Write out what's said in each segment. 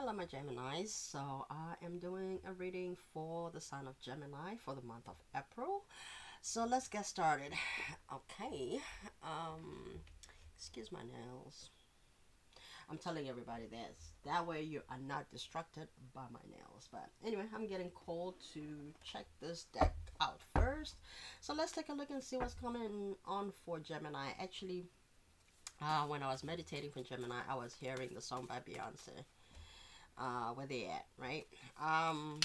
Hello, my Geminis. So, I am doing a reading for the sign of Gemini for the month of April. So, let's get started. Okay. Um, Excuse my nails. I'm telling everybody this. That way, you are not distracted by my nails. But anyway, I'm getting called to check this deck out first. So, let's take a look and see what's coming on for Gemini. Actually, when I was meditating for Gemini, I was hearing the song by Beyonce. Where they at, right? Um,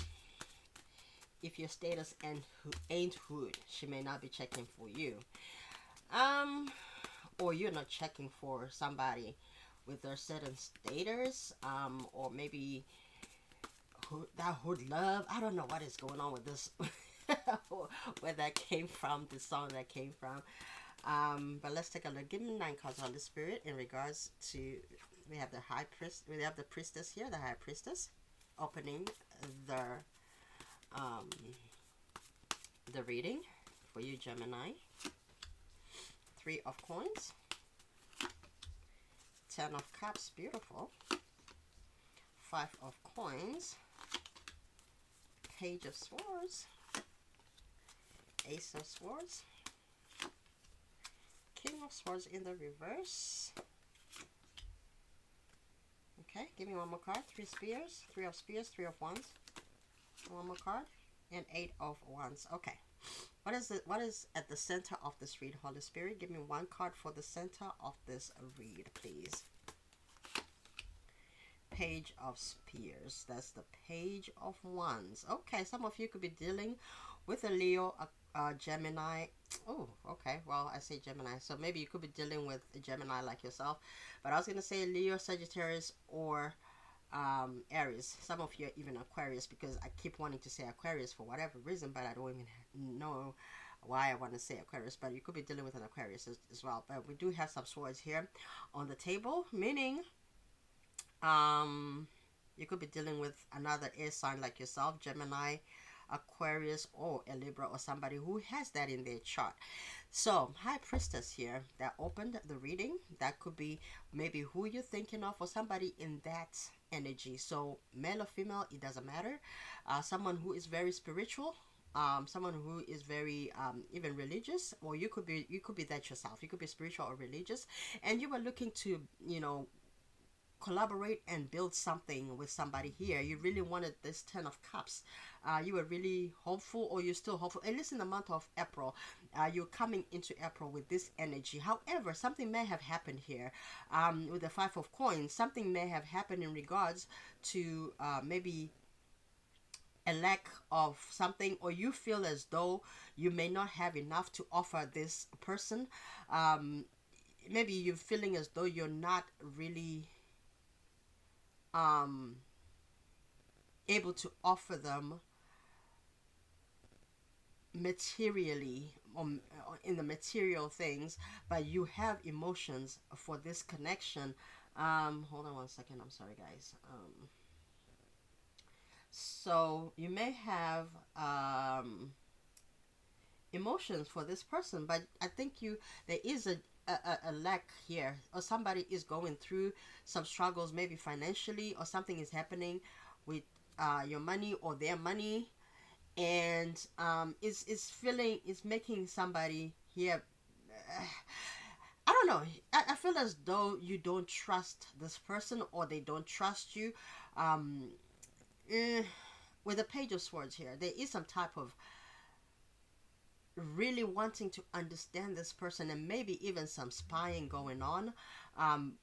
if your status ain't hood, she may not be checking for you. Um, or you're not checking for somebody with their certain status. Or maybe that hood love. I don't know what is going on with this. Where that came from, the song that came from. But let's take a look. Give me 9 cards on the spirit in regards to. We have the high priest. We have the priestess here, the high priestess, opening the um, the reading for you, Gemini. 3 of coins, 10 of cups, beautiful. 5 of coins, page of swords, ace of swords, king of swords in the reverse. Okay, give me one more card. 3 spears, 3 of spears, 3 of wands. One more card, and 8 of wands. Okay. What is at the center of this read, Holy Spirit? Give me 1 card for the center of this read, please. Page of spears. That's the page of wands. Okay, some of you could be dealing with a Leo, a Gemini. Oh, okay. Well, I say Gemini, so maybe you could be dealing with a Gemini like yourself. But I was gonna say Leo, Sagittarius, or Aries. Some of you are even Aquarius, because I keep wanting to say Aquarius for whatever reason, but I don't even know why I want to say Aquarius. But you could be dealing with an Aquarius as well. But we do have some swords here on the table, meaning you could be dealing with another air sign like yourself, Gemini, Aquarius, or a Libra, or somebody who has that in their chart. So, high priestess here that opened the reading. That could be maybe who you're thinking of, or somebody in that energy. So, male or female, it doesn't matter. Someone who is very spiritual. Someone who is very even religious, or you could be that yourself. You could be spiritual or religious, and you were looking to collaborate and build something with somebody here. You really wanted this 10 of cups. You were really hopeful, or you're still hopeful, at least in the month of April. You're coming into April with this energy. However, something may have happened here with the 5 of coins. Something may have happened in regards to maybe a lack of something, or you feel as though you may not have enough to offer this person. Maybe you're feeling as though you're not really um, able to offer them materially, in the material things, but you have emotions for this connection. Hold on one second. I'm sorry, guys. So you may have emotions for this person, but I think there is a lack here, or somebody is going through some struggles, maybe financially, or something is happening with your money or their money, and is making somebody here. I don't know. I feel as though you don't trust this person, or they don't trust you. Um, eh, with the page of swords here, there is some type of really wanting to understand this person, and maybe even some spying going on. Um,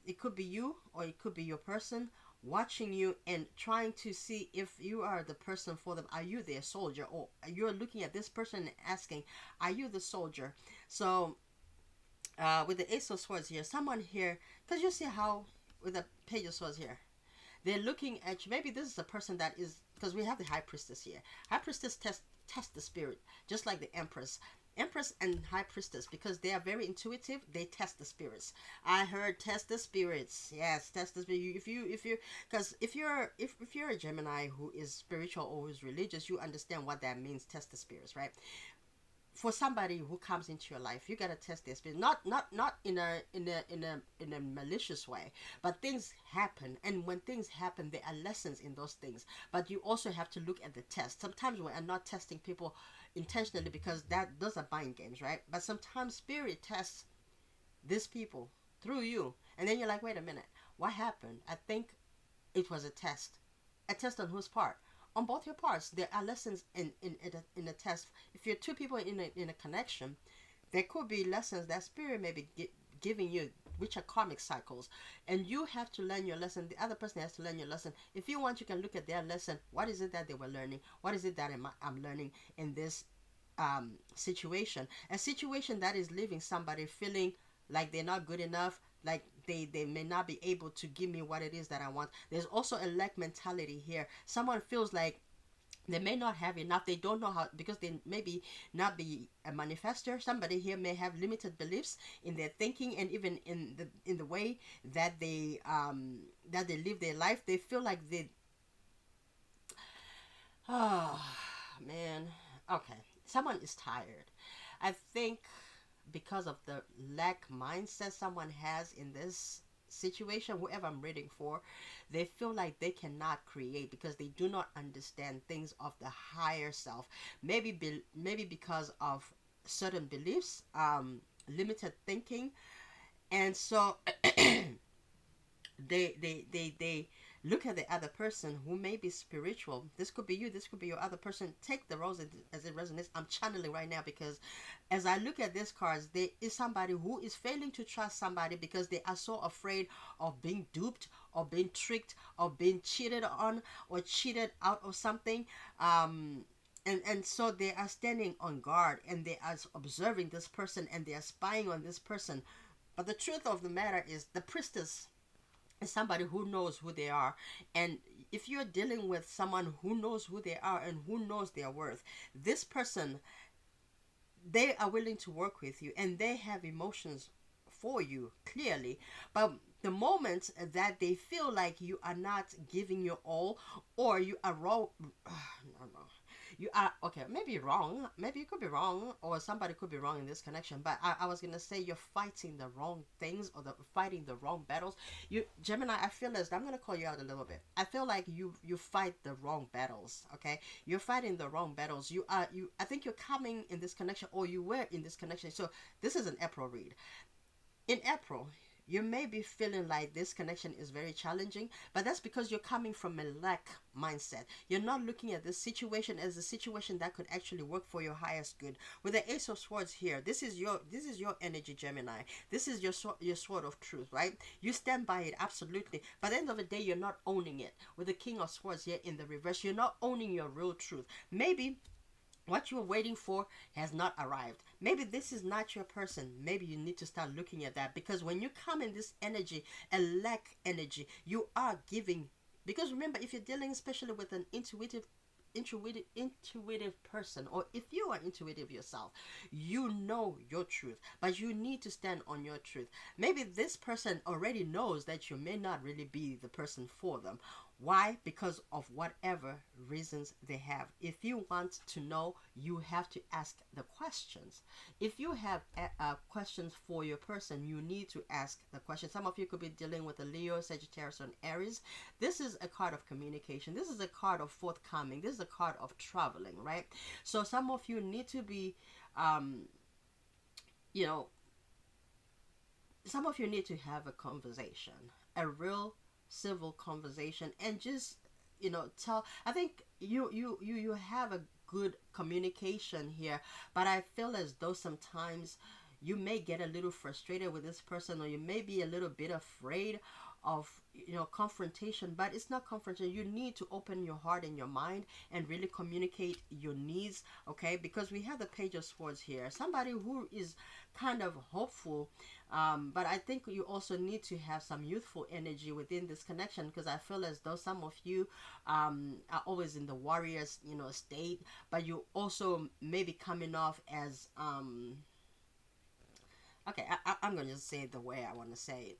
it could be you, or it could be your person watching you and trying to see if you are the person for them. Are you their soldier? Or you're looking at this person and asking, are you the soldier? So with the ace of swords here, someone here, because you see how with the page of swords here, they're looking at you. Maybe this is a person that is, because we have the high priestess here. High priestess test the spirit, just like the empress and high priestess, because they are very intuitive. They test the spirits. I heard test the spirits. Yes, test the spirit. If you're a Gemini who is spiritual or who is religious, you understand what that means. Test the spirits, right? for somebody who comes into your life, you gotta test their spirit. Not in a malicious way, but things happen, and when things happen, there are lessons in those things. But you also have to look at the test. Sometimes we are not testing people intentionally because those are mind games, right? But sometimes spirit tests these people through you, and then you're like, wait a minute, what happened? I think it was a test. A test on whose part? On both your parts. There are lessons in a test. If you're two people in a connection, there could be lessons that spirit may be giving you, which are karmic cycles, and you have to learn your lesson. The other person has to learn your lesson. If you want, you can look at their lesson. What is it that they were learning? What is it that I'm learning in this situation? A situation that is leaving somebody feeling like they're not good enough, like they may not be able to give me what it is that I want. There's also a lack mentality here. Someone feels like they may not have enough. They don't know how, because they maybe not be a manifester. Somebody here may have limited beliefs in their thinking, and even in the way that they live their life. They feel like they, oh man, okay, someone is tired. I think because of the lack mindset someone has in this situation, whoever I'm reading for, they feel like they cannot create because they do not understand things of the higher self. Maybe because of certain beliefs, limited thinking, and so they look at the other person who may be spiritual. This could be you, this could be your other person. Take the rose as it resonates. I'm channeling right now because as I look at these cards, there is somebody who is failing to trust somebody because they are so afraid of being duped or being tricked or being cheated on or cheated out of something. And so they are standing on guard, and they are observing this person, and they are spying on this person. But the truth of the matter is, the priestess is somebody who knows who they are. And if you're dealing with someone who knows who they are and who knows their worth, this person, they are willing to work with you, and they have emotions for you clearly. But the moment that they feel like you are not giving your all, or you are wrong, no, you are, okay, maybe wrong, maybe you could be wrong, or somebody could be wrong in this connection, but I was gonna say you're fighting the wrong things, or fighting the wrong battles. You, Gemini, I feel as, I'm gonna call you out a little bit. I feel like you fight the wrong battles. Okay, you're fighting the wrong battles. I think you're coming in this connection, or you were in this connection. So this is an April read. In April, you may be feeling like this connection is very challenging, but that's because you're coming from a lack mindset. You're not looking at this situation as a situation that could actually work for your highest good. With the Ace of Swords here, this is your energy, Gemini. This is your sword of truth, right? You stand by it absolutely. But at the end of the day, you're not owning it. With the King of Swords here in the reverse, you're not owning your real truth. Maybe what you are waiting for has not arrived. Maybe this is not your person. Maybe you need to start looking at that, because when you come in this energy, a lack energy, you are giving. Because remember, if you're dealing especially with an intuitive person, or if you are intuitive yourself, you know your truth, but you need to stand on your truth. Maybe this person already knows that you may not really be the person for them. Why? Because of whatever reasons they have. If you want to know, you have to ask the questions. If you have questions for your person, you need to ask the question. Some of you could be dealing with a Leo, Sagittarius, or an Aries. This is a card of communication. This is a card of forthcoming. This is a card of traveling, right? So some of you need to be, you know, some of you need to have a conversation, a real civil conversation, and just, tell. I think you have a good communication here, but I feel as though sometimes you may get a little frustrated with this person, or you may be a little bit afraid of, confrontation. But it's not confrontation. You need to open your heart and your mind and really communicate your needs. Okay, because we have the Page of Swords here, somebody who is kind of hopeful, but I think you also need to have some youthful energy within this connection, because I feel as though some of you are always in the warriors, state, but you also may be coming off as okay, I'm going to say it the way I want to say it.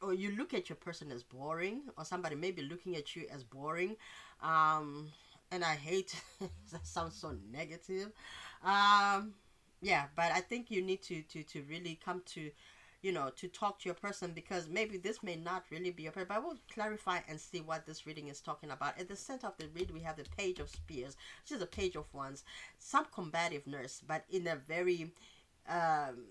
Or you look at your person as boring, or somebody may be looking at you as boring. And I hate that sounds so negative. Yeah, but I think you need to really come to, to talk to your person, because maybe this may not really be your person. But I will clarify and see what this reading is talking about. At the center of the read, we have the Page of Spears, which is a Page of Wands. Some combativeness, but in a very um,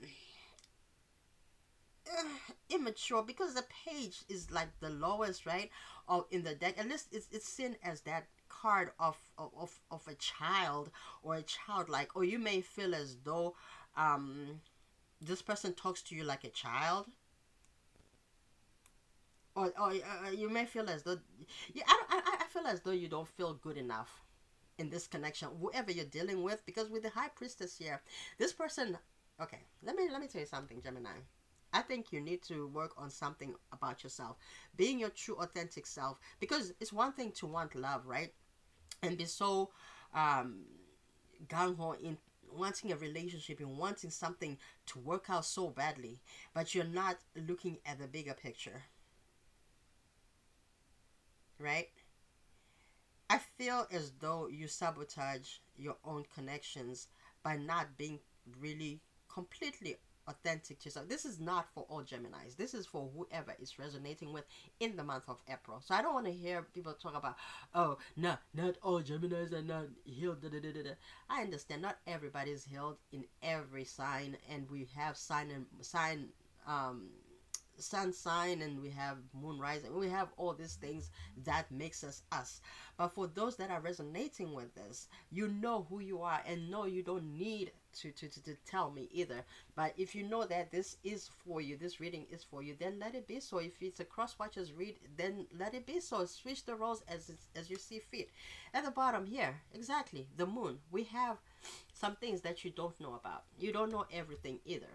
immature, because the page is like the lowest, right? Or in the deck, at least it's seen as that card of a child, or a childlike, or you may feel as though this person talks to you like a child, or you may feel as though, yeah, I feel as though you don't feel good enough in this connection, whoever you're dealing with, because with the High Priestess here, this person, okay, let me tell you something, Gemini. I think you need to work on something about yourself, being your true authentic self, because it's one thing to want love, right? And be so um gung ho in wanting a relationship and wanting something to work out so badly, but you're not looking at the bigger picture, right? I feel as though you sabotage your own connections by not being really completely authentic to yourself. This is not for all Geminis. This is for whoever is resonating with in the month of April. So I don't want to hear people talk about, oh, no, not all Geminis are not healed. Da, da, da, da. I understand not everybody is healed in every sign, and we have um, sun sign, and we have moon rising, we have all these things that makes us us. But for those that are resonating with this, you know who you are, and no, you don't need to tell me either. But if you know that this is for you, this reading is for you, then let it be so. If it's a cross watchers read, then let it be so. Switch the roles as you see fit. At the bottom here, exactly, the moon, we have some things that you don't know about. You don't know everything either,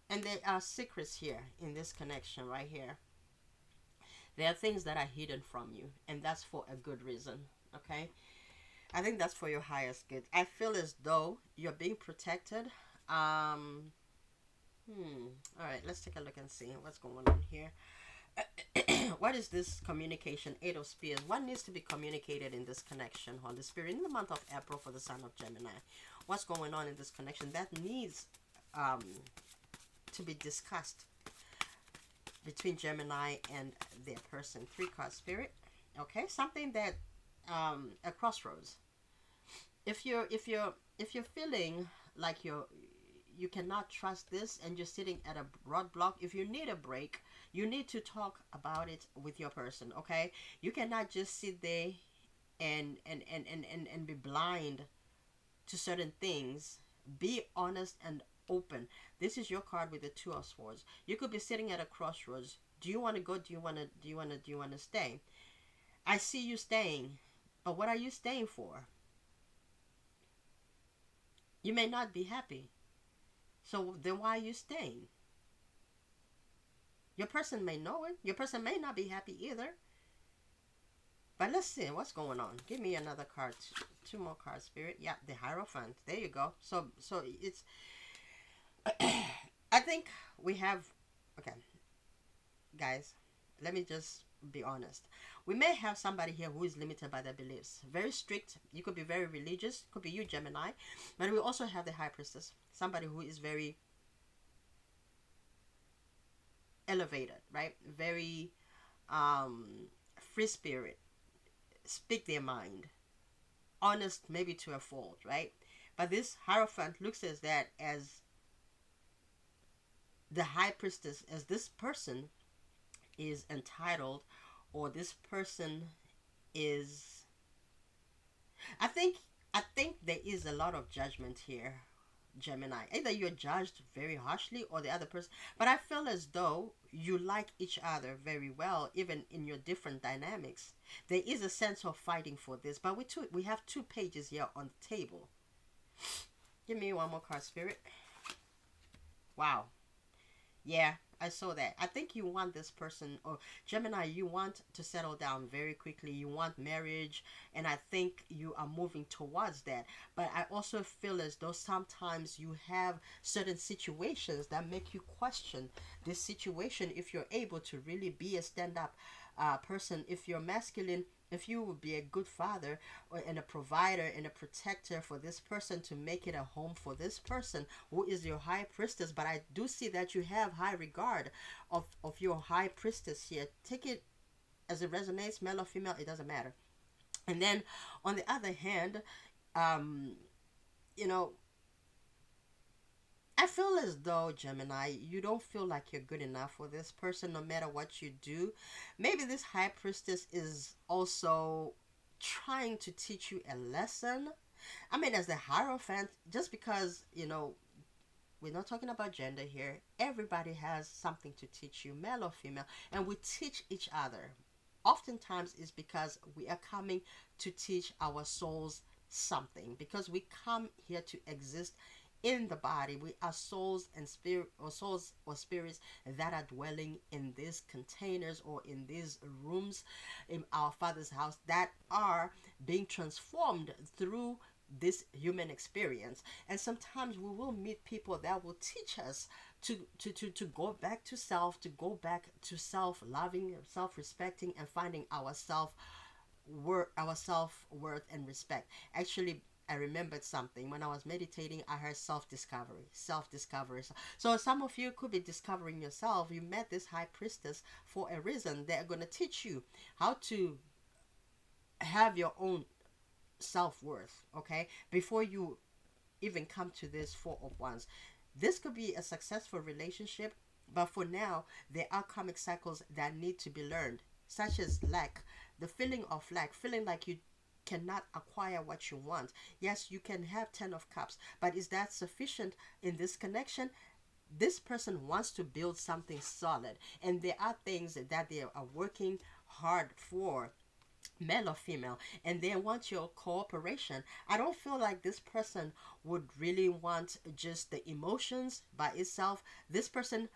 and there are secrets here in this connection right here. There are things that are hidden from you, and that's for a good reason. Okay, I think that's for your highest good. I feel as though you're being protected. um all right, let's take a look and see what's going on here. What is this communication? Eight of Spears. What needs to be communicated in this connection, Holy Spirit, in the month of April for the sign of Gemini? What's going on in this connection that needs um to be discussed between Gemini and their person? Three card Spirit. Okay, something that a crossroads. If you're feeling like you cannot trust this, and you're sitting at a roadblock, if you need a break, you need to talk about it with your person. Okay, you cannot just sit there and be blind to certain things. Be honest and open. This is your card with the Two of Swords. You could be sitting at a crossroads. Do you want to go? Do you want to stay? I see you staying, but what are you staying for? You may not be happy. So then why are you staying? Your person may know it. Your person may not be happy either. But let's see what's going on. Give me another card. Two more cards, Spirit. Yeah, the Hierophant. There you go. So it's I think we have, okay, guys, let me just be honest. We may have somebody here who is limited by their beliefs, very strict. You could be very religious, could be you, Gemini. But we also have the High Priestess, somebody who is very elevated, right? Very free spirit, speak their mind, honest maybe to a fault, right? But this Hierophant looks as that as the High Priestess, as this person is entitled, or this person is, I think I think there is a lot of judgment here, Gemini. Either you're judged very harshly, or the other person. But I feel as though you like each other very well, even in your different dynamics. There is a sense of fighting for this, but we have two pages here on the table. Give me one more card, Spirit. Wow. Yeah, I saw that. I think you want this person, or Gemini, you want to settle down very quickly. You want marriage, and I think you are moving towards that. But I also feel as though sometimes you have certain situations that make you question this situation, if you're able to really be a stand up person, if you're masculine, if you would be a good father or and a provider and a protector for this person, to make it a home for this person who is your high priestess. But I do see that you have high regard of your high priestess here. Take it as it resonates, male or female, it doesn't matter. And then on the other hand, um, you know, I feel as though, Gemini, you don't feel like you're good enough for this person no matter what you do. Maybe this high priestess is also trying to teach you a lesson. I mean, as the Hierophant, just because, we're not talking about gender here. Everybody has something to teach you, male or female, and we teach each other. Oftentimes, it's because we are coming to teach our souls something, because we come here to exist in the body. We are souls and spirit, or souls or spirits that are dwelling in these containers or in these rooms in our Father's house, that are being transformed through this human experience. And sometimes we will meet people that will teach us to go back to self, to go back to self loving, self respecting, and finding our self worth and respect. Actually, I remembered something when I was meditating. I heard self discovery, self discovery. So some of you could be discovering yourself. You met this high priestess for a reason. They're going to teach you how to have your own self worth, okay, before you even come to this Four of Wands. This could be a successful relationship, but for now, there are karmic cycles that need to be learned, such as lack, the feeling of lack, feeling like you cannot acquire what you want. Yes, you can have 10 of cups, but is that sufficient in this connection? This person wants to build something solid, and there are things that they are working hard for, male or female, and they want your cooperation. I don't feel like this person would really want just the emotions by itself. This person,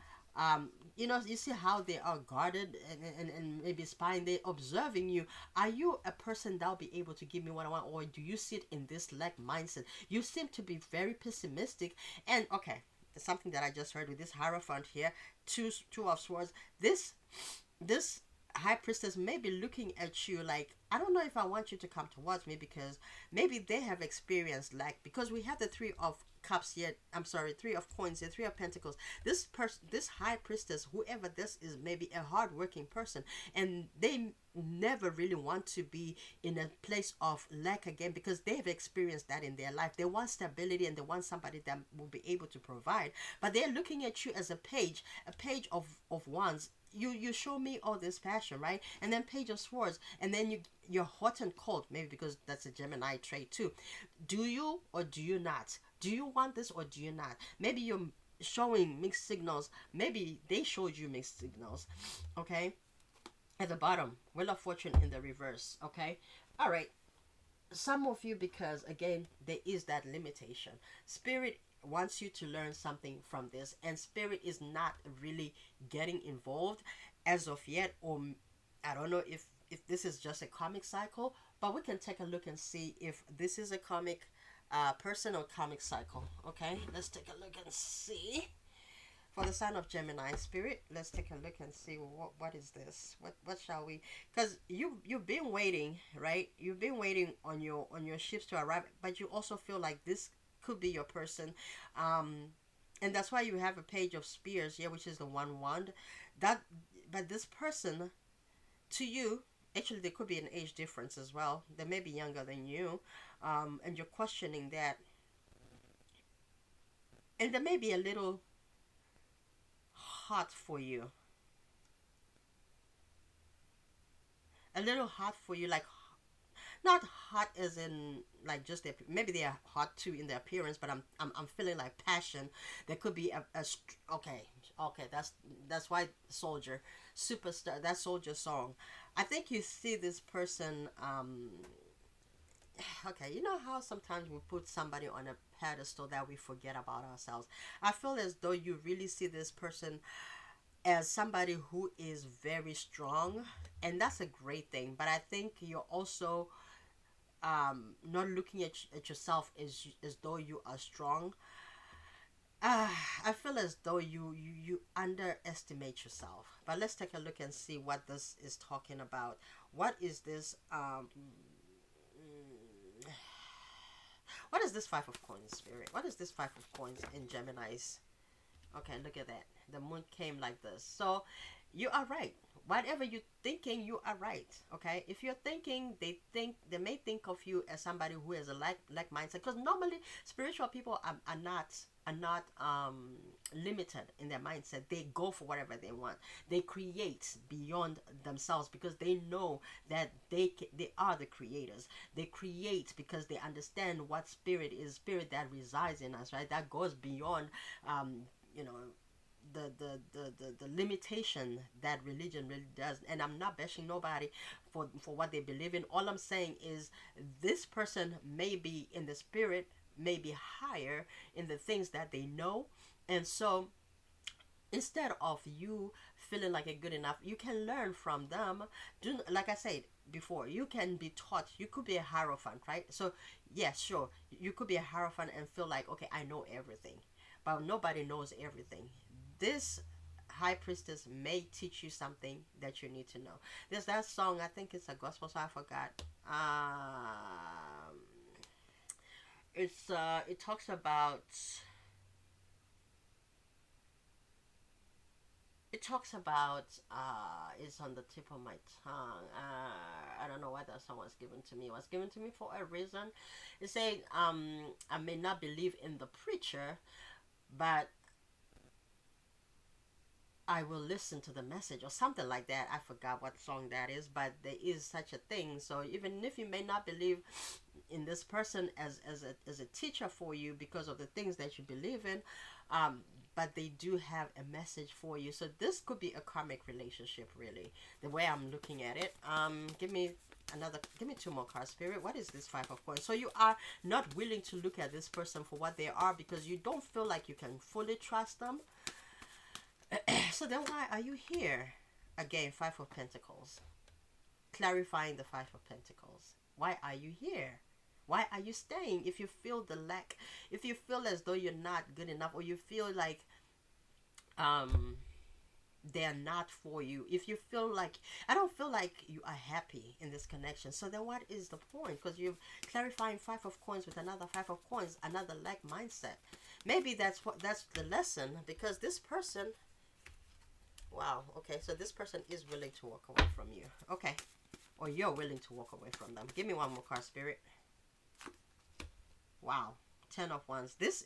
you see how they are guarded and maybe spying, they observing you. Are you a person that'll be able to give me what I want, or do you sit in this lack mindset? You seem to be very pessimistic. And okay, something that I just heard with this Hierophant here, two of swords. This high priestess may be looking at you like, I don't know if I want you to come towards me, because maybe they have experienced lack, because we have the three of cups here, I'm sorry, three of coins here, three of pentacles. This person, this high priestess, whoever this is, may be a hardworking person, and they never really want to be in a place of lack again, because they've experienced that in their life. They want stability, and they want somebody that will be able to provide. But they're looking at you as a page of wands. You show me all this passion, right? And then page of swords, and then you're hot and cold, maybe because that's a Gemini trait too. Do you or do you not? Do you want this or do you not? Maybe you're showing mixed signals. Maybe they showed you mixed signals. Okay, at the bottom, Wheel of Fortune in the reverse. Okay, all right. Some of you, because again, there is that limitation. Spirit wants you to learn something from this, and Spirit is not really getting involved as of yet, or I don't know if this is just a comic cycle, but we can take a look and see if this is a comic person or comic cycle. Okay, let's take a look and see. For the sign of Gemini, Spirit, let's take a look and see what is this. What shall we? Because you've been waiting, right? You've been waiting on your ships to arrive, but you also feel like this could be your person, and that's why you have a page of spears here, which is the one wand. But this person, to you, actually there could be an age difference as well. They may be younger than you, and you're questioning that, and they may be a little hot for you, like not hot as in like just their, maybe they are hot too in their appearance, but I'm feeling like passion. There could be okay, that's why Soldier, Superstar, that Soldier song. I think you see this person, okay, you know how sometimes we put somebody on a pedestal that we forget about ourselves. I feel as though you really see this person as somebody who is very strong, and that's a great thing. But I think you're also not looking at yourself as though you are strong. I feel as though you underestimate yourself. But let's take a look and see what this is talking about. What is this? What is this five of coins, spirit? What is this five of coins in Gemini's? Okay, look at that. The moon came like this. So you are right. Whatever you're thinking, you are right. Okay. If you're thinking, they may think of you as somebody who has a like mindset. Because normally spiritual people are not limited in their mindset. They go for whatever they want. They create beyond themselves because they know that they are the creators. They create because they understand what spirit is, spirit that resides in us, right? That goes beyond you know the limitation that religion really does. And I'm not bashing nobody for what they believe in. All I'm saying is this person may be in the spirit, may be higher in the things that they know. And so instead of you feeling like you're good enough, you can learn from them. Like I said before, you can be taught. You could be a hierophant, right? So yeah, sure, you could be a hierophant and feel like, okay, I know everything, but nobody knows everything. This high priestess may teach you something that you need to know. There's that song, I think it's a gospel song, I forgot. It talks about, it's on the tip of my tongue. I don't know why that song was given to me. It was given to me for a reason. It said, I may not believe in the preacher, but I will listen to the message or something like that. I forgot what song that is, but there is such a thing. So even if you may not believe in this person as a teacher for you because of the things that you believe in, but they do have a message for you. So this could be a karmic relationship, really, the way I'm looking at it. Give me two more cards, spirit. What is this five of coins? So you are not willing to look at this person for what they are because you don't feel like you can fully trust them. So then why are you here? Again, Five of Pentacles. Clarifying the Five of Pentacles. Why are you here? Why are you staying? If you feel the lack, if you feel as though you're not good enough, or you feel like they're not for you, if you feel like, I don't feel like you are happy in this connection, so then what is the point? Because you're clarifying Five of Coins with another Five of Coins, another lack mindset. Maybe that's the lesson, because this person, wow, okay, so this person is willing to walk away from you. Okay. Or you're willing to walk away from them. Give me one more card, spirit. Wow. 10 of Wands. This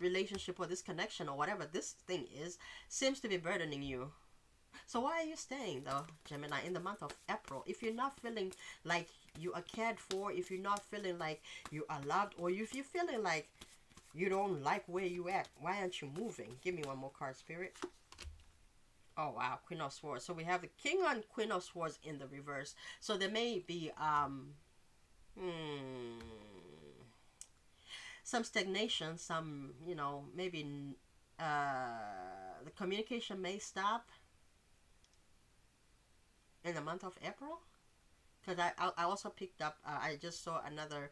relationship or this connection or whatever this thing is seems to be burdening you. So why are you staying though, Gemini, in the month of April? If you're not feeling like you are cared for, if you're not feeling like you are loved, or if you're feeling like you don't like where you at, why aren't you moving? Give me one more card, spirit. Oh wow, Queen of Swords. So we have the King and Queen of Swords in the reverse. So there may be some stagnation, some, maybe the communication may stop in the month of April. Because I also picked up, I just saw another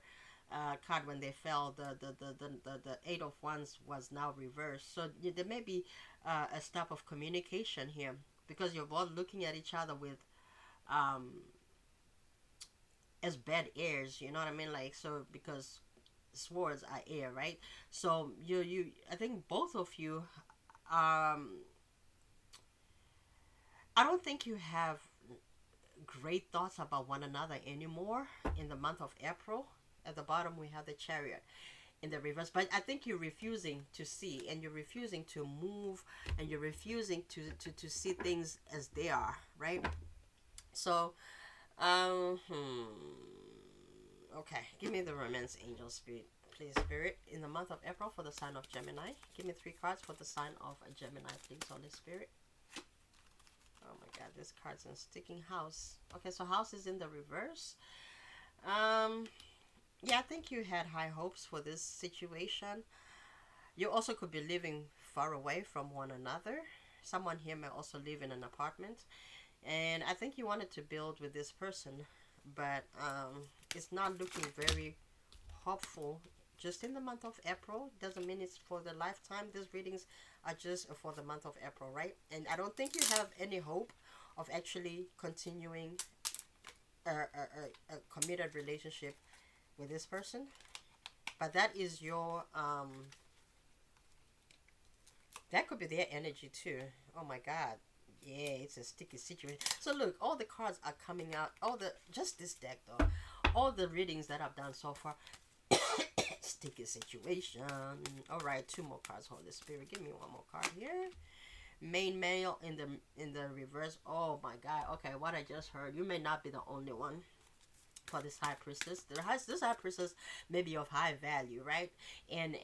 card when they fell. The Eight of Wands was now reversed. So there may be a stop of communication here, because you're both looking at each other with as bad airs, you know what I mean? Like, so because swords are air, right? So you I think both of you, I don't think you have great thoughts about one another anymore in the month of April. At the bottom we have the Chariot in the reverse, but I think you're refusing to see, and you're refusing to move, and you're refusing to see things as they are, right? So okay, give me the romance angel spirit, please, spirit, in the month of April for the sign of Gemini. Give me 3 cards for the sign of Gemini, please, Holy Spirit. Oh my god, this card's in sticking house. Okay, so house is in the reverse. Yeah, I think you had high hopes for this situation. You also could be living far away from one another. Someone here may also live in an apartment, and I think you wanted to build with this person, but it's not looking very hopeful just in the month of April. Doesn't mean it's for the lifetime. These readings are just for the month of April, right? And I don't think you have any hope of actually continuing a committed relationship with this person. But that is your that could be their energy too. Oh my God. Yeah, it's a sticky situation. So look, all the cards are coming out. All the just this deck though. All the readings that I've done so far. Sticky situation. All right, two more cards. Holy Spirit, give me one more card here. Main male in the reverse. Oh my God. Okay, what I just heard. You may not be the only one for this high priestess. This high priestess may be of high value, right? And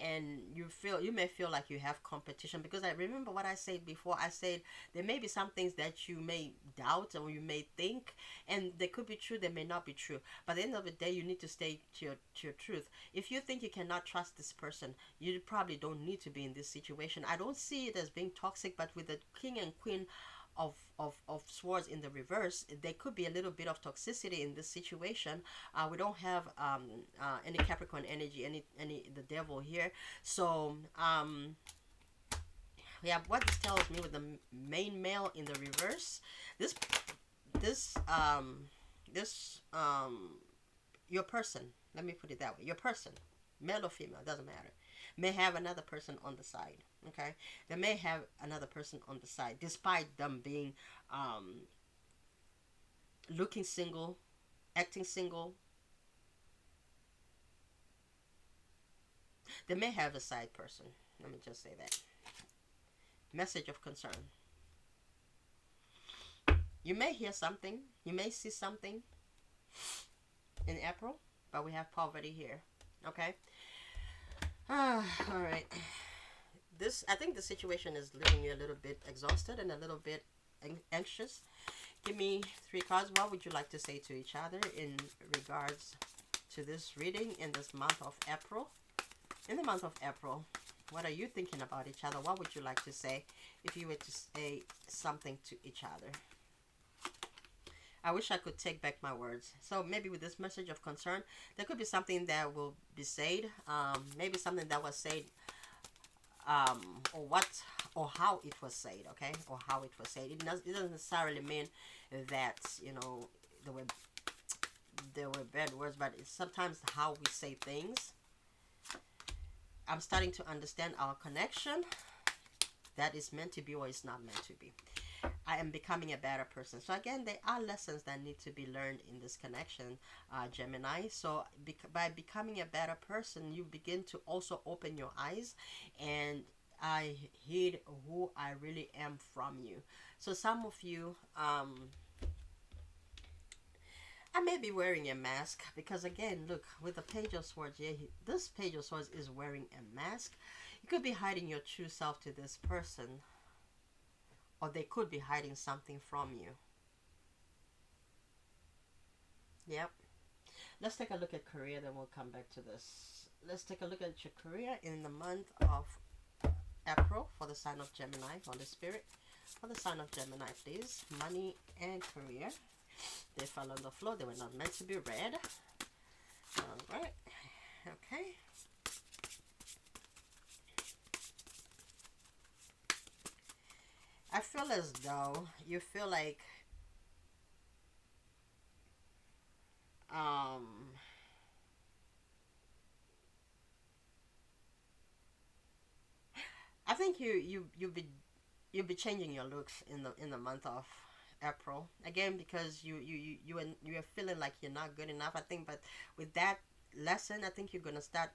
you may feel like you have competition, because I remember what I said before. I said there may be some things that you may doubt or you may think, and they could be true, they may not be true. But at the end of the day, you need to stay to your truth. If you think you cannot trust this person, you probably don't need to be in this situation. I don't see it as being toxic, but with the king and queen of swords in the reverse, there could be a little bit of toxicity in this situation. We don't have any Capricorn energy, any the devil here. So yeah, what this tells me with the main male in the reverse, this this your person, let me put it that way, your person, male or female, doesn't matter, may have another person on the side. Okay, they may have another person on the side, despite them being looking single, acting single. They may have a side person. Let me just say that. Message of concern. You may hear something, you may see something in April, but we have poverty here. Okay. All right. I think the situation is leaving you a little bit exhausted and a little bit anxious. Give me three cards. What would you like to say to each other in regards to this reading in this month of April? In the month of April, what are you thinking about each other? What would you like to say if you were to say something to each other? I wish I could take back my words. So maybe with this message of concern, there could be something that will be said. Maybe something that was said, or how it was said. Okay, or how it was said. It doesn't necessarily mean that there were bad words, but it's sometimes how we say things. I'm starting to understand our connection. That is meant to be or is not meant to be. I am becoming a better person. So again, there are lessons that need to be learned in this connection, Gemini. So by becoming a better person, you begin to also open your eyes, and I hid who I really am from you. So some of you, I may be wearing a mask, because again, look, with the Page of Swords, yeah, this Page of Swords is wearing a mask. You could be hiding your true self to this person, or they could be hiding something from you. Yep. Let's take a look at career, then we'll come back to this. Let's take a look at your career in the month of April for the sign of Gemini. Holy Spirit, for the sign of Gemini, please. Money and career. They fell on the floor. They were not meant to be read. Alright. Okay. I feel as though you feel like I think you'll be changing your looks in the month of April, again, because you're feeling like you're not good enough, I think. But with that lesson, I think you're gonna start,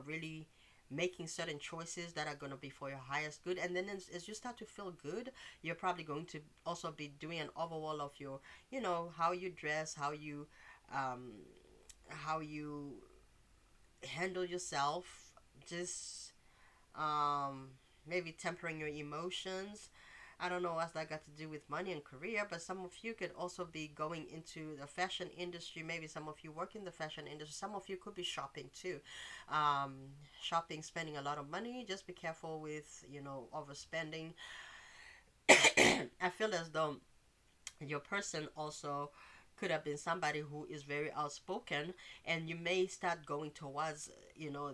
really making certain choices that are going to be for your highest good. And then as you start to feel good, you're probably going to also be doing an overhaul of your, how you dress, how you handle yourself, just maybe tempering your emotions. I don't know what's that got to do with money and career, but some of you could also be going into the fashion industry. Maybe some of you work in the fashion industry. Some of you could be shopping too. Shopping, spending a lot of money. Just be careful with, overspending. I feel as though your person also could have been somebody who is very outspoken, and you may start going towards,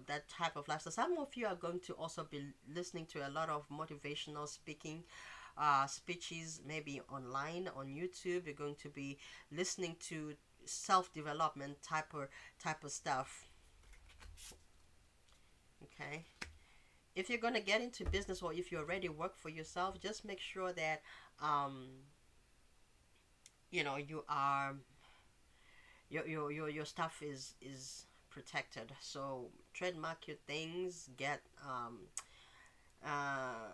that type of lifestyle. Some of you are going to also be listening to a lot of motivational speaking speeches, maybe online on YouTube. You're going to be listening to self-development type of stuff. Okay, if you're going to get into business, or if you already work for yourself, just make sure that um you are your stuff is protected. So trademark your things, get uh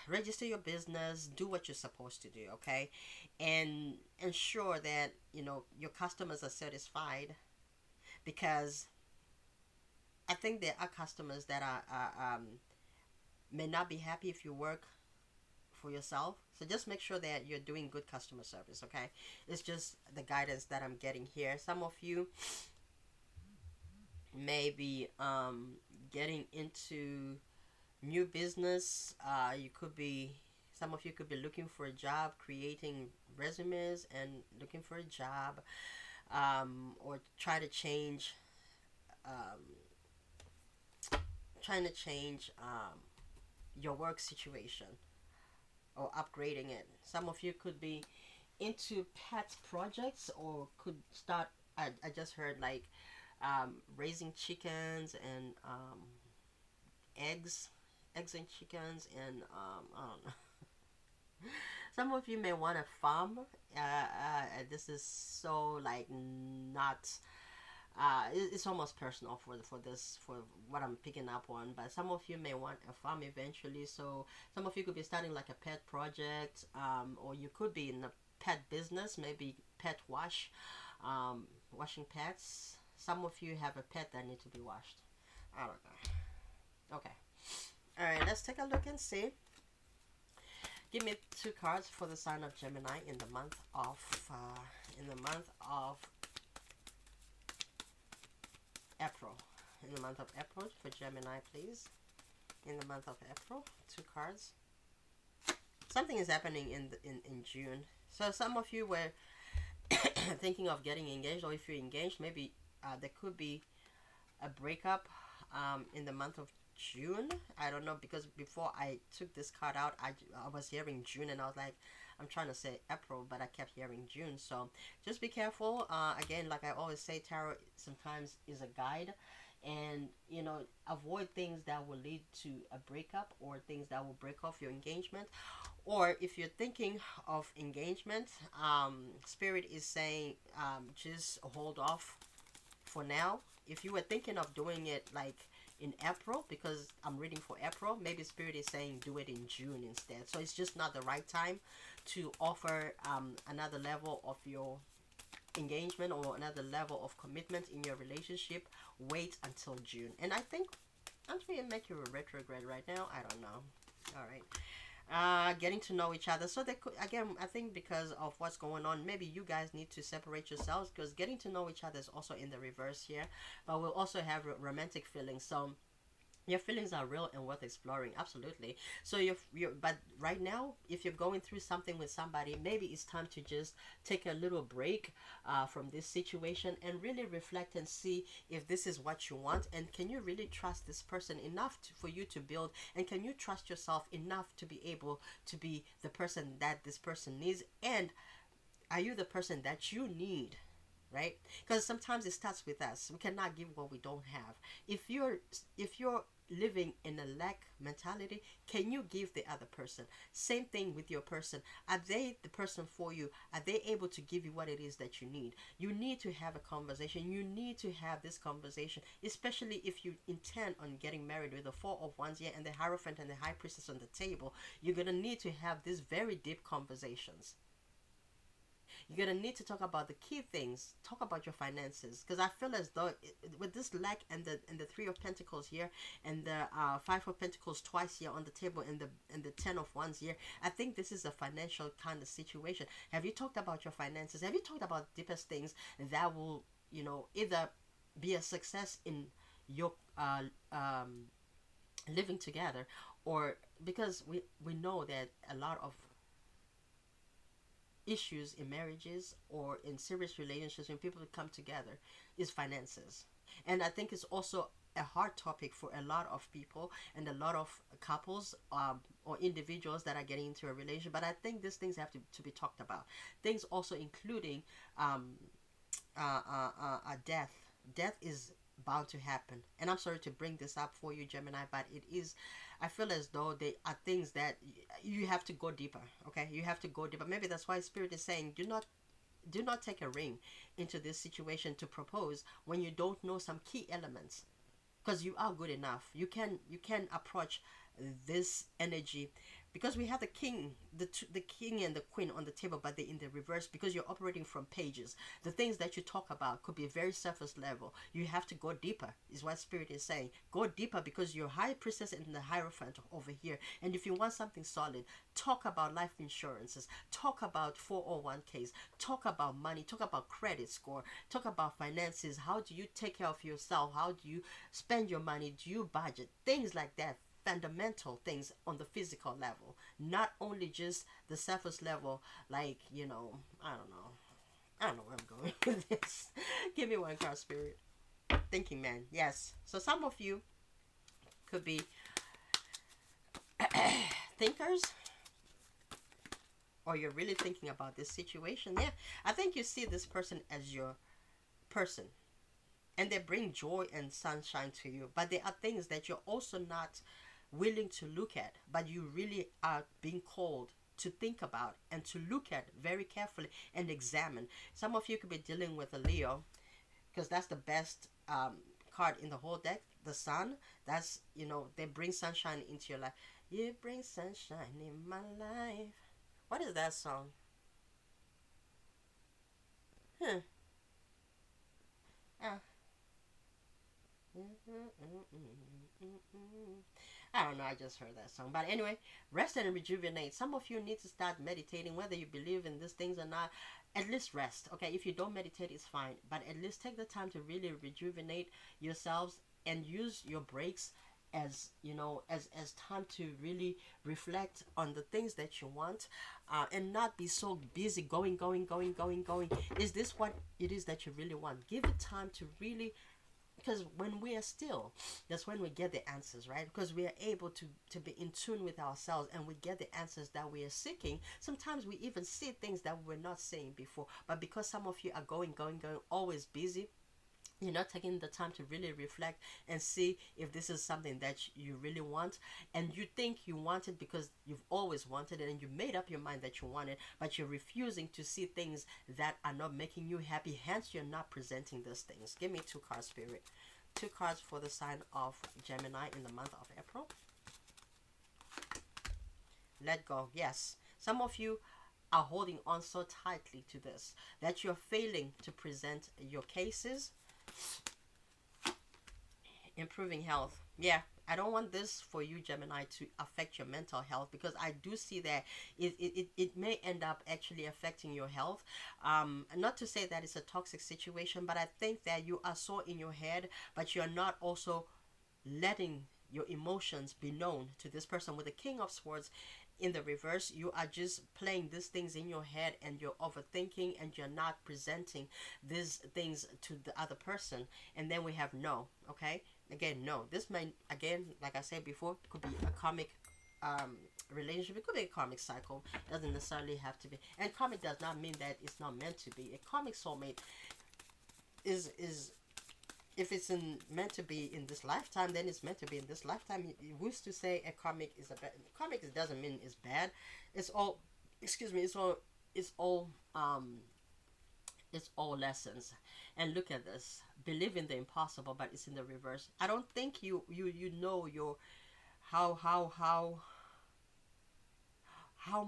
register your business, do what you're supposed to do, okay? And ensure that your customers are satisfied, because I think there are customers that may not be happy if you work for yourself. So just make sure that you're doing good customer service, okay? It's just the guidance that I'm getting here. Some of you may be getting into new business. You could be Some of you could be looking for a job, creating resumes and looking for a job, or um, trying to change your work situation, or upgrading it. Some of you could be into pet projects, or could start. I just heard, like, raising chickens and eggs, and chickens, and I don't know. Some of you may want a farm. This is so, like, not. It's almost personal for what I'm picking up on. But some of you may want a farm eventually. So some of you could be starting like a pet project, or you could be in a pet business, maybe pet washing pets. Some of you have a pet that need to be washed. I don't know. Okay. All right. Let's take a look and see. Give me two cards for the sign of Gemini in the month of April. In the month of April for Gemini, please. In the month of April, two cards. Something is happening in June. So some of you were thinking of getting engaged, or if you're engaged, maybe there could be a breakup in the month of June. I don't know, because before I took this card out, I was hearing June, and I was like, I'm trying to say April, but I kept hearing June. So just be careful. Again, like I always say, tarot sometimes is a guide, and avoid things that will lead to a breakup, or things that will break off your engagement. Or if you're thinking of engagement, Spirit is saying, just hold off for now. If you were thinking of doing it like in April, because I'm reading for April, maybe Spirit is saying do it in June instead. So it's just not the right time to offer another level of your engagement, or another level of commitment in your relationship. Wait until June. And I think actually it make you a retrograde right now. I don't know. All right. Getting to know each other. So they could, again, I think because of what's going on, maybe you guys need to separate yourselves, because getting to know each other is also in the reverse here. But we'll also have romantic feelings. So your feelings are real and worth exploring, absolutely. So but right now, if you're going through something with somebody, maybe it's time to just take a little break from this situation, and really reflect and see if this is what you want, and can you really trust this person enough for you to build, and can you trust yourself enough to be able to be the person that this person needs, and are you the person that you need? Right? Because sometimes it starts with us. We cannot give what we don't have. If you're living in a lack mentality, can you give the other person? Same thing with your person. Are they the person for you? Are they able to give you what it is that you need? You need to have a conversation. You need to have this conversation, especially if you intend on getting married with the Four of Wands here and the Hierophant and the High Priestess on the table. You're gonna need to have these very deep conversations. You're gonna need to talk about the key things. Talk about your finances, because I feel as though with this lack, and the Three of Pentacles here, and the Five of Pentacles twice here on the table, and the Ten of Wands here, I think this is a financial kind of situation. Have you talked about your finances? Have you talked about deepest things that will either be a success in your living together, or because we know that a lot of issues in marriages or in serious relationships when people come together is finances. And I think it's also a hard topic for a lot of people and a lot of couples, or individuals that are getting into a relationship. But I think these things have to be talked about. Things also including um, death. Death is bound to happen. And I'm sorry to bring this up for you, Gemini, but it is, I feel as though they are things that you have to go deeper. Okay, you have to go deeper. Maybe that's why Spirit is saying, do not take a ring into this situation to propose when you don't know some key elements, because you are good enough. You can approach this energy, because we have the king and the queen on the table, but they're in the reverse, because you're operating from pages. The things that you talk about could be very surface level. You have to go deeper, is what Spirit is saying. Go deeper, because you're high priestess in the hierophant over here. And if you want something solid, talk about life insurances, talk about 401ks, talk about money, talk about credit score, talk about finances. How do you take care of yourself? How do you spend your money? Do you budget? Things like that, fundamental things on the physical level, not only just the surface level. Like, I don't know where I'm going with this. Give me one card, Spirit. Thinking man. Yes. So some of you could be thinkers, or you're really thinking about this situation. Yeah. I think you see this person as your person, and they bring joy and sunshine to you. But there are things that you're also not willing to look at, but you really are being called to think about and to look at very carefully and examine. Some of you could be dealing with a Leo, because that's the best card in the whole deck. The sun. That's, they bring sunshine into your life. You bring sunshine in my life. What is that song? Huh. Uh, I don't know, I just heard that song. But anyway, rest and rejuvenate. Some of you need to start meditating, whether you believe in these things or not. At least rest. Okay, if you don't meditate, it's fine. But at least take the time to really rejuvenate yourselves and use your breaks as as time to really reflect on the things that you want, and not be so busy going. Is this what it is that you really want? Give it time to really, because when we are still, that's when we get the answers, right? Because we are able to be in tune with ourselves, and we get the answers that we are seeking. Sometimes we even see things that we were not seeing before, but because some of you are going, always busy, you're not taking the time to really reflect and see if this is something that you really want. And you think you want it because you've always wanted it, and you made up your mind that you want it, but you're refusing to see things that are not making you happy, hence you're not presenting those things. Give me two cards, Spirit. Two cards for the sign of Gemini in the month of April. Let go. Yes, some of you are holding on so tightly to this that you're failing to present your cases. Improving health. Yeah, I don't want this for you, Gemini, to affect your mental health, because I do see that it may end up actually affecting your health. Not to say that it's a toxic situation, but I think that you are so in your head, but you're not also letting your emotions be known to this person. With the King of Swords in the reverse, you are just playing these things in your head, and you're overthinking, and you're not presenting these things to the other person. And then we have no. Okay, again, no. This may, again, like I said before, could be a karmic relationship. It could be a karmic cycle. It doesn't necessarily have to be. And karmic does not mean that it's not meant to be. A karmic soulmate is if it's meant to be in this lifetime, then it's meant to be in this lifetime. We used to say a karmic is a bad. Karmic doesn't mean it's bad. It's all, excuse me. It's all lessons. And look at this. Believe in the impossible, but it's in the reverse. I don't think you know your how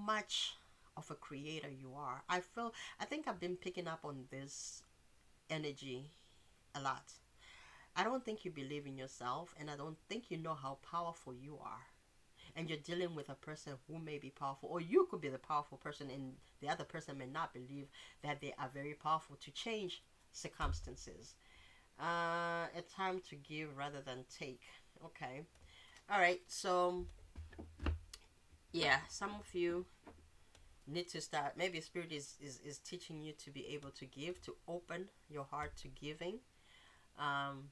much of a creator you are. I think I've been picking up on this energy a lot. I don't think you believe in yourself, and I don't think you know how powerful you are. And you're dealing with a person who may be powerful, or you could be the powerful person, and the other person may not believe that they are very powerful to change circumstances. A time to give rather than take. Okay. All right. So, yeah, some of you need to start, maybe spirit is teaching you to be able to give, to open your heart to giving. um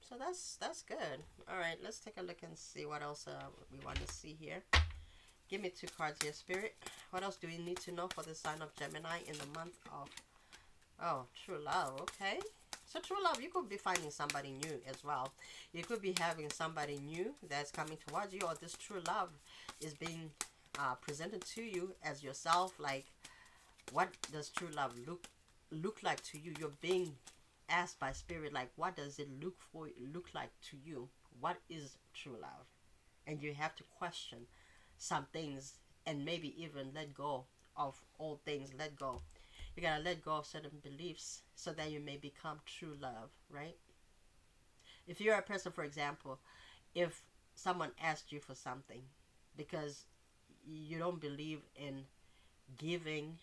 so that's good. All right, let's take a look and see what else we want to see here. Give me two cards here, spirit. What else do we need to know for the sign of Gemini in the month of, oh, true love? Okay, so true love, you could be finding somebody new as well. You could be having somebody new that's coming towards you, or this true love is being presented to you as yourself. Like, what does true love look like to you? You're being asked by spirit, like, what does it look like to you? What is true love? And you have to question some things, and maybe even let go of old things. Let go. You gotta let go of certain beliefs so that you may become true love, right? If you're a person, for example, if someone asked you for something because you don't believe in giving,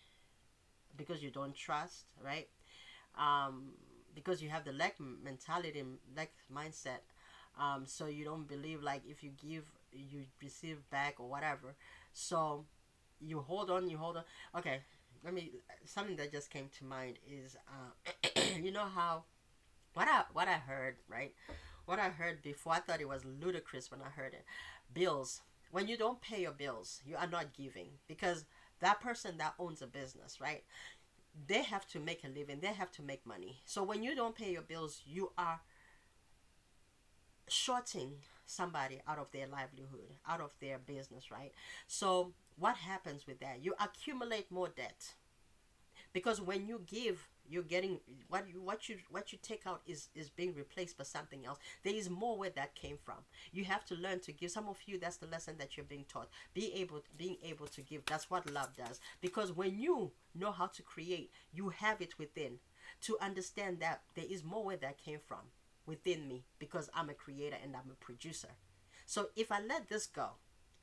because you don't trust, right? um, because you have the lack mentality, lack mindset. So you don't believe, like, if you give, you receive back or whatever. So you hold on, you hold on. Okay, let me. Something that just came to mind is, you know how, what I heard, right? What I heard before, I thought it was ludicrous when I heard it. Bills. When you don't pay your bills, you are not giving, because that person that owns a business, right? They have to make a living, they have to make money. So when you don't pay your bills, you are shorting somebody out of their livelihood, out of their business, right? So what happens with that? You accumulate more debt, because when you give, you're getting what you take out is being replaced by something else. There is more where that came from. You have to learn to give. Some of you, that's the lesson that you're being taught. Being able to give, that's what love does. Because when you know how to create, you have it within, to understand that there is more where that came from within me, because I'm a creator and I'm a producer. So if I let this go,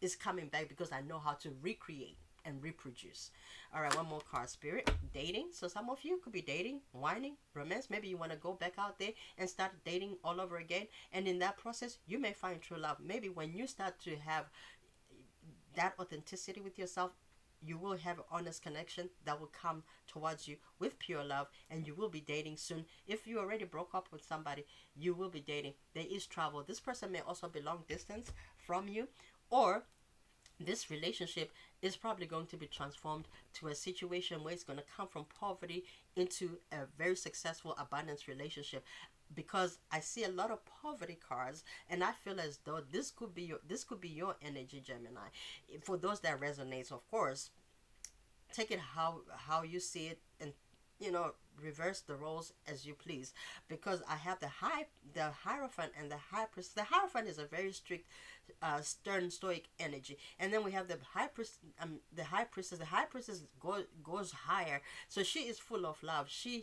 it's coming back, because I know how to recreate and reproduce. All right, one more card, spirit. Dating. So some of you could be dating, whining, romance. Maybe you want to go back out there and start dating all over again. And in that process, you may find true love. Maybe when you start to have that authenticity with yourself, you will have an honest connection that will come towards you with pure love, and you will be dating soon. If you already broke up with somebody, you will be dating. There is travel. This person may also be long distance from you, or this relationship is probably going to be transformed to a situation where it's going to come from poverty into a very successful abundance relationship, because I see a lot of poverty cards, and I feel as though this could be your energy, Gemini. For those that resonates, of course, take it how you see it, and you know reverse the roles as you please. Because I have the hierophant and the high priest. The hierophant is a very strict, stern, stoic energy, and then we have the high priest. The high priestess. The high priestess goes higher, so she is full of love. She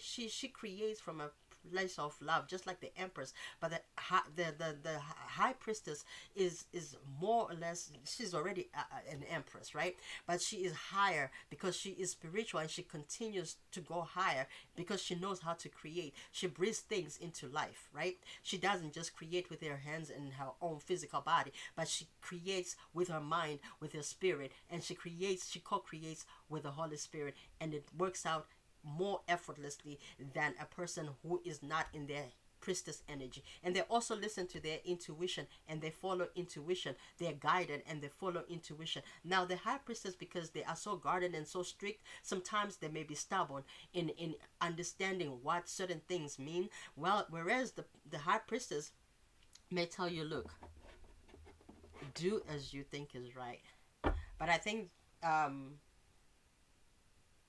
creates from a place of love, just like the empress. But the high priestess is more or less, she's already an empress, right? But she is higher because she is spiritual, and she continues to go higher because she knows how to create. She breathes things into life, right? She doesn't just create with her hands and her own physical body, but she creates with her mind, with her spirit, and she co-creates with the Holy Spirit, and it works out more effortlessly than a person who is not in their priestess energy. And they also listen to their intuition, and they follow intuition. They're guided and they follow intuition. Now the high priestess, because they are so guarded and so strict, sometimes they may be stubborn in understanding what certain things mean. Well, whereas the high priestess may tell you, look, do as you think is right. But I think,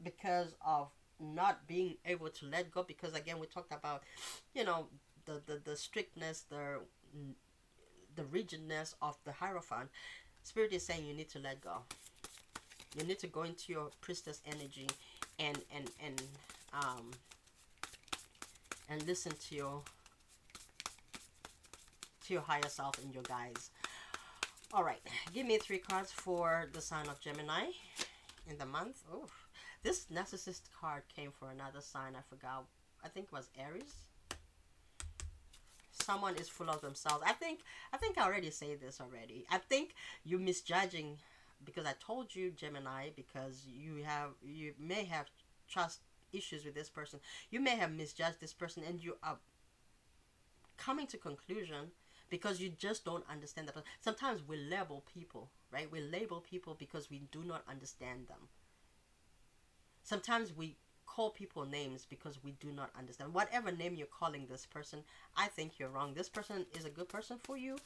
because of not being able to let go, because again we talked about, you know the strictness, the rigidness of the hierophant. Spirit is saying you need to let go. You need to go into your priestess energy, and um and listen to your higher self and your guides. All right, give me 3 cards for the sign of Gemini in the month. Oh, this narcissist card came for another sign. I forgot. I think it was Aries. Someone is full of themselves. I think I already say this already. I think you're misjudging because I told you Gemini, because you may have trust issues with this person. You may have misjudged this person, and you are coming to conclusion because you just don't understand the person. Sometimes we label people, right? We label people because we do not understand them. Sometimes we call people names because we do not understand. Whatever name you're calling this person, I think you're wrong. This person is a good person for you,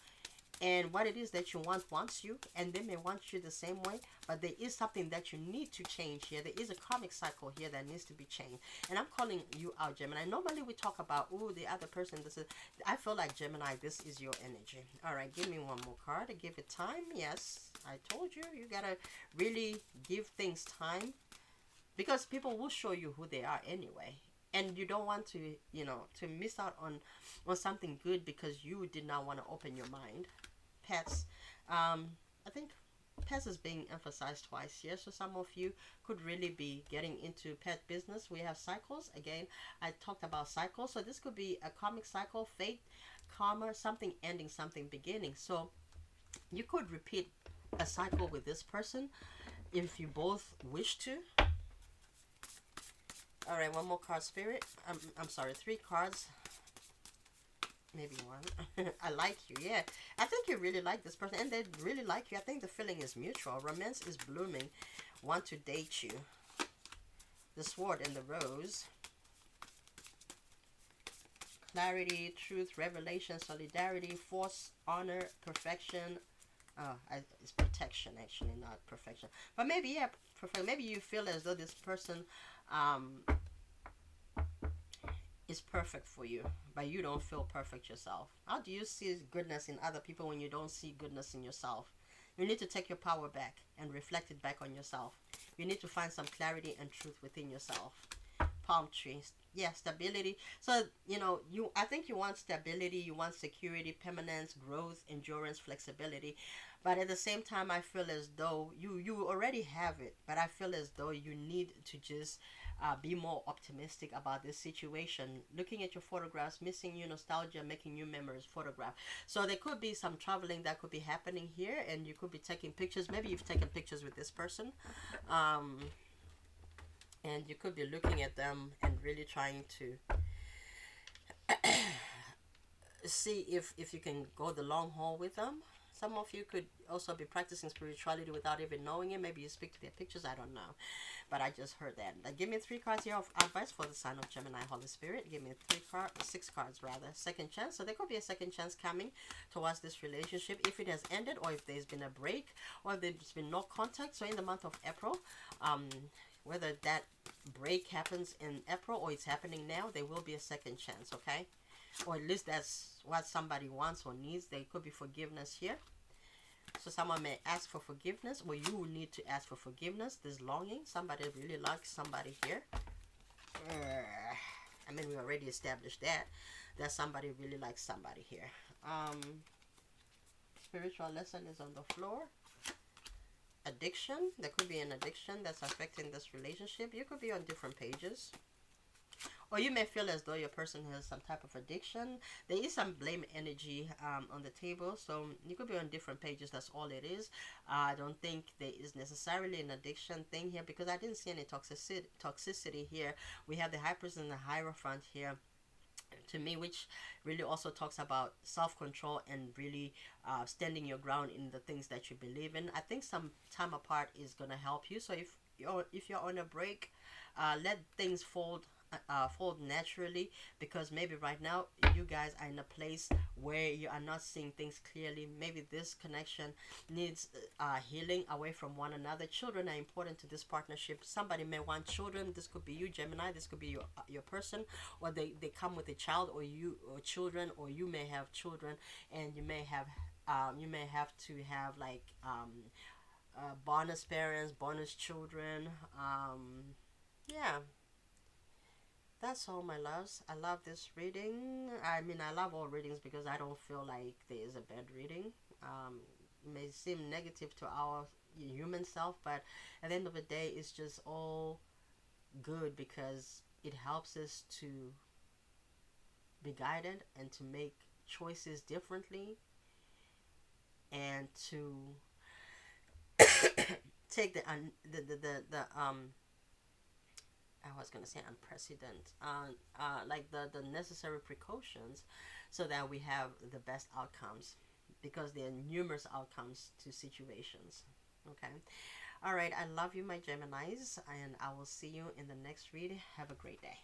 and what it is that you want wants you, and they may want you the same way, but there is something that you need to change here. There is a karmic cycle here that needs to be changed, and I'm calling you out, Gemini. Normally we talk about, oh, the other person, this is, I feel like, Gemini, this is your energy. All right, give me one more card to give it time. Yes, I told you, you gotta really give things time, because people will show you who they are anyway, and you don't want to, to miss out on something good because you did not want to open your mind. Pets, I think pets is being emphasized twice here, so some of you could really be getting into pet business. We have cycles again. I talked about cycles, so this could be a karmic cycle, fate, karma, something ending, something beginning. So you could repeat a cycle with this person if you both wish to. All right, one more card, Spirit. I'm sorry, 3 cards. Maybe one. I like you, yeah. I think you really like this person, and they really like you. I think the feeling is mutual. Romance is blooming. Want to date you. The Sword and the Rose. Clarity, truth, revelation, solidarity, force, honor, perfection. It's protection, actually, not perfection. But maybe, yeah, maybe you feel as though this person is perfect for you, but you don't feel perfect yourself. How do you see goodness in other people when you don't see goodness in yourself? You need to take your power back and reflect it back on yourself. You need to find some clarity and truth within yourself. Palm trees, yeah, stability. So I think you want stability, you want security, permanence, growth, endurance, flexibility. But at the same time, I feel as though you already have it, but I feel as though you need to just be more optimistic about this situation. Looking at your photographs, missing you, nostalgia, making new memories, photograph. So there could be some traveling that could be happening here, and you could be taking pictures. Maybe you've taken pictures with this person, and you could be looking at them and really trying to see if you can go the long haul with them. Some of you could also be practicing spirituality without even knowing it. Maybe you speak to their pictures. I don't know. But I just heard that. Like, give me 3 cards here of advice for the sign of Gemini, Holy Spirit. Give me 6 cards rather. Second chance. So there could be a second chance coming towards this relationship. If it has ended, or if there's been a break, or if there's been no contact. So in the month of April, whether that break happens in April or it's happening now, there will be a second chance, okay? Or at least that's what somebody wants or needs. There could be forgiveness here. So someone may ask for forgiveness, or you will need to ask for forgiveness. There's longing. Somebody really likes somebody here. I mean, we already established that somebody really likes somebody here. Spiritual lesson is on the floor. Addiction. There could be an addiction that's affecting this relationship. You could be on different pages. Or you may feel as though your person has some type of addiction. There is some blame energy on the table. So you could be on different pages. That's all it is. I don't think there is necessarily an addiction thing here, because I didn't see any toxicity here. We have the High Priest and the Hierophant here, to me, which really also talks about self-control and really standing your ground in the things that you believe in. I think some time apart is going to help you. So if you're on a break, let things fold naturally, because maybe right now you guys are in a place where you are not seeing things clearly. Maybe this connection needs healing away from one another. Children are important to this partnership. Somebody may want children. This could be you, Gemini. This could be your person, or they come with a child, or you, or children, or you may have children, and you may have to have like bonus parents, bonus children. Yeah, that's all, my loves. I love this reading. I mean, I love all readings because I don't feel like there is a bad reading. It may seem negative to our human self, but at the end of the day, it's just all good because it helps us to be guided and to make choices differently, and to take the I was gonna say unprecedented, like the necessary precautions, so that we have the best outcomes, because there are numerous outcomes to situations. Okay. All right. I love you, my Geminis, and I will see you in the next read. Have a great day.